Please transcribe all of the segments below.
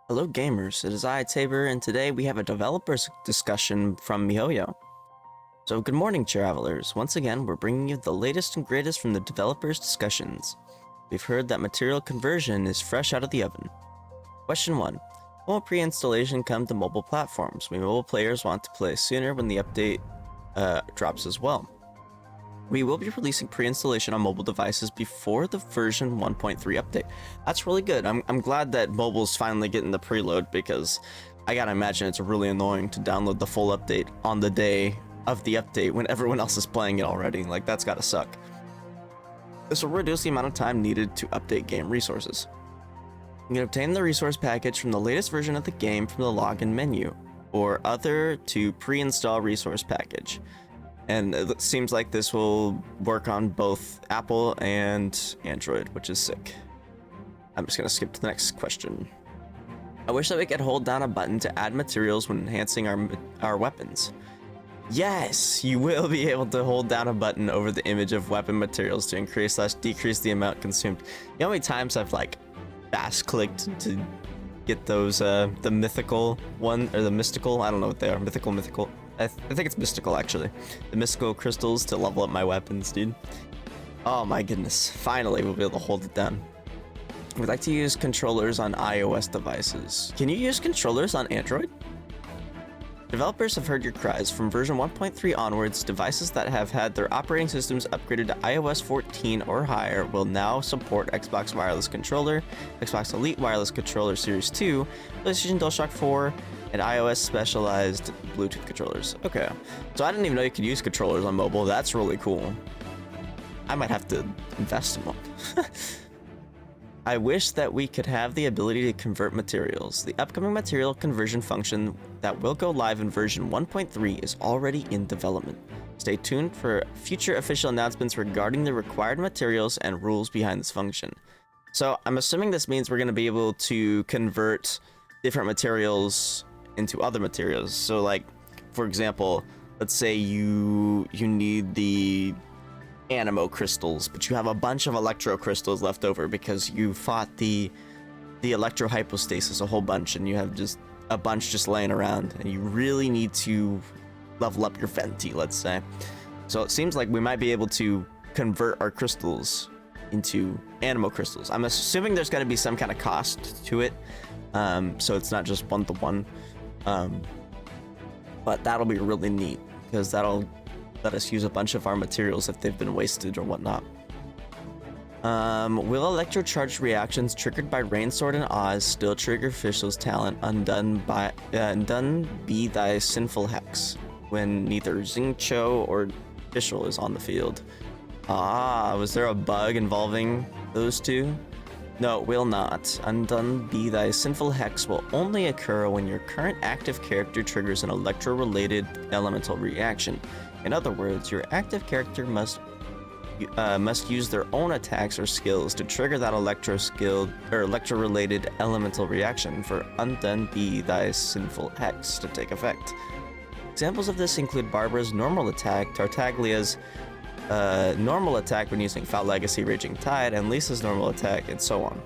Hello gamers, it is I, Tabor, and today we have a developers discussion from miHoyo. So good morning travelers, once again we're bringing you the latest and greatest from the developers discussions. We've heard that material conversion is fresh out of the oven. Question 1. Will pre-installation come to mobile platforms? We mobile players want to play sooner when the update drops as well. We will be releasing pre-installation on mobile devices before the version 1.3 update. That's really good. I'm glad that mobile's finally getting the preload, because I gotta imagine it's really annoying to download the full update on the day of the update when everyone else is playing it already. Like, that's gotta suck. This will reduce the amount of time needed to update game resources. You can obtain the resource package from the latest version of the game from the login menu, or other to pre-install resource package. And it seems like this will work on both Apple and Android, which is sick. I'm just gonna skip to the next question. I wish that we could hold down a button to add materials when enhancing our weapons. Yes, you will be able to hold down a button over the image of weapon materials to increase/decrease the amount consumed. You know how many times I've like fast clicked to get those the mythical one, or the mystical, I don't know what they are, mythical. I think it's mystical, actually. The mystical crystals to level up my weapons, dude. Oh my goodness. Finally, we'll be able to hold it down. We'd like to use controllers on iOS devices. Can you use controllers on Android? Developers have heard your cries. From version 1.3 onwards, devices that have had their operating systems upgraded to iOS 14 or higher will now support Xbox Wireless Controller, Xbox Elite Wireless Controller Series 2, PlayStation DualShock 4, and iOS specialized Bluetooth controllers. Okay, so I didn't even know you could use controllers on mobile. That's really cool. I might have to invest in one. I wish that we could have the ability to convert materials. The upcoming material conversion function that will go live in version 1.3 is already in development. Stay tuned for future official announcements regarding the required materials and rules behind this function. So I'm assuming this means we're going to be able to convert different materials into other materials. So like, for example, let's say you need the animo crystals, but you have a bunch of electro crystals left over because you fought the electro hypostasis a whole bunch, and you have just a bunch just laying around, and you really need to level up your venti, let's say. So it seems like we might be able to convert our crystals into animo crystals. I'm assuming there's got to be some kind of cost to it, so it's not just one-to-one. But that'll be really neat, because that'll let us use a bunch of our materials if they've been wasted or whatnot. Will electrocharged reactions triggered by Rainsword and Oz still trigger Fischl's talent undone be thy sinful hex when neither Xingqiu or Fischl is on the field? Ah, was there a bug involving those two? No, it will not. Undone be thy sinful hex will only occur when your current active character triggers an electro-related elemental reaction. In other words, your active character must use their own attacks or skills to trigger that electro-related elemental reaction for Undone be thy sinful hex to take effect. Examples of this include Barbara's normal attack, Tartaglia's normal attack when using Foul Legacy Raging Tide, and Lisa's normal attack, and so on.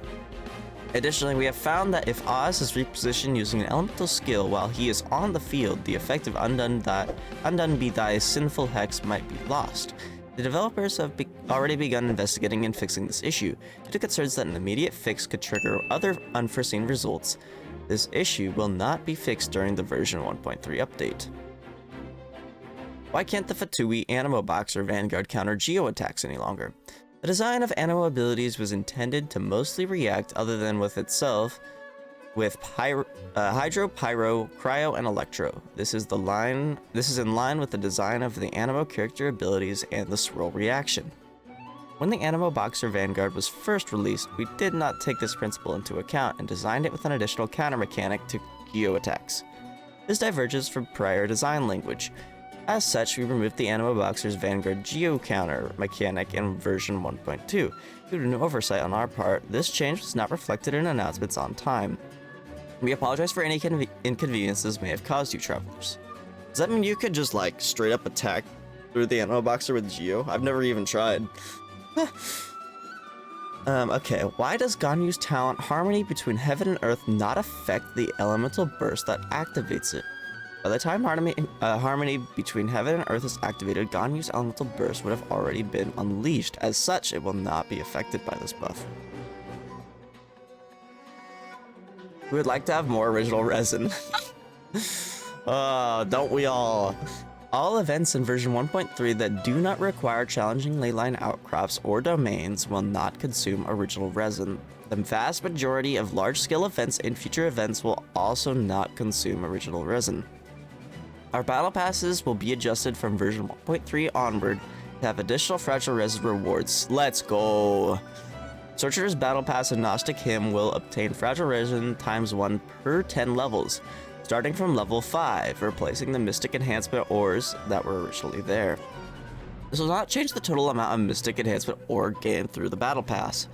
Additionally, we have found that if Oz is repositioned using an elemental skill while he is on the field, the effect of Undone be thy sinful hex might be lost. The developers have already begun investigating and fixing this issue, due to concerns that an immediate fix could trigger other unforeseen results. This issue will not be fixed during the version 1.3 update. Why can't the Fatui Animo Boxer Vanguard counter Geo attacks any longer? The design of Animo abilities was intended to mostly react, other than with itself, with Hydro, Pyro, Cryo, and Electro. This is in line with the design of the Animo character abilities and the Swirl reaction. When the Animo Boxer Vanguard was first released, we did not take this principle into account and designed it with an additional counter mechanic to Geo attacks. This diverges from prior design language. As such, we removed the Animo Boxer's Vanguard Geo counter mechanic in version 1.2. Due to an oversight on our part, this change was not reflected in announcements on time. We apologize for any inconveniences may have caused you, travelers. Does that mean you could just, like, straight up attack through the Animo Boxer with Geo? I've never even tried. Okay, why does Ganyu's talent Harmony Between Heaven and Earth not affect the elemental burst that activates it? By the time Harmony Between Heaven and Earth is activated, Ganyu's elemental burst would have already been unleashed. As such, it will not be affected by this buff. We would like to have more original resin. Don't we all? All events in version 1.3 that do not require challenging leyline outcrops or domains will not consume original resin. The vast majority of large-scale events and future events will also not consume original resin. Our battle passes will be adjusted from version 1.3 onward to have additional Fragile Resin rewards. Let's go! Sorcerer's Battle Pass and Gnostic Hymn will obtain Fragile Resin ×1 per 10 levels, starting from level 5, replacing the Mystic Enhancement ores that were originally there. This will not change the total amount of Mystic Enhancement ore gained through the Battle Pass.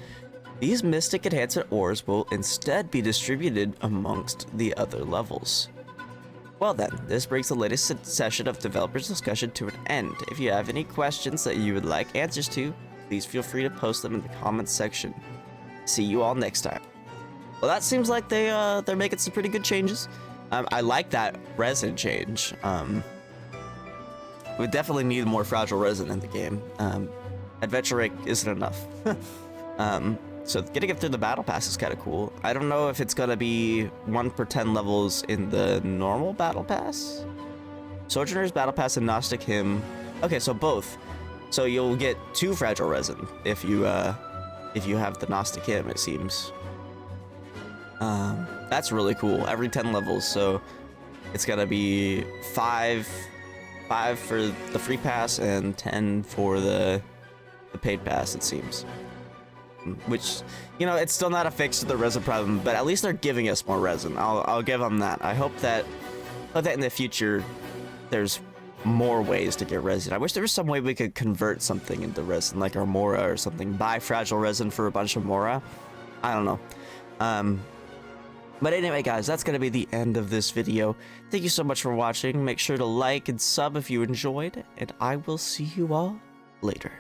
These Mystic Enhancement ores will instead be distributed amongst the other levels. Well then, this brings the latest session of Developers Discussion to an end. If you have any questions that you would like answers to, please feel free to post them in the comments section. See you all next time. Well, that seems like they're making some pretty good changes. I like that resin change. We definitely need more Fragile Resin in the game. Adventure Rate isn't enough. So getting it through the Battle Pass is kind of cool. I don't know if it's gonna be 1 per 10 levels in the normal Battle Pass. Sojourner's Battle Pass and Gnostic Hymn. Okay, so both. So you'll get 2 Fragile Resin if you have the Gnostic Hymn, it seems. That's really cool. Every 10 levels, so it's gonna be 5 for the free pass and 10 for the paid pass, it seems. Which, you know, it's still not a fix to the resin problem, but at least they're giving us more resin. I'll give them that. I hope that in the future there's more ways to get resin. I wish there was some way we could convert something into resin, like our Mora or something. Buy Fragile Resin for a bunch of Mora. I don't know. But anyway, guys, that's going to be the end of this video. Thank you so much for watching. Make sure to like and sub if you enjoyed, and I will see you all later.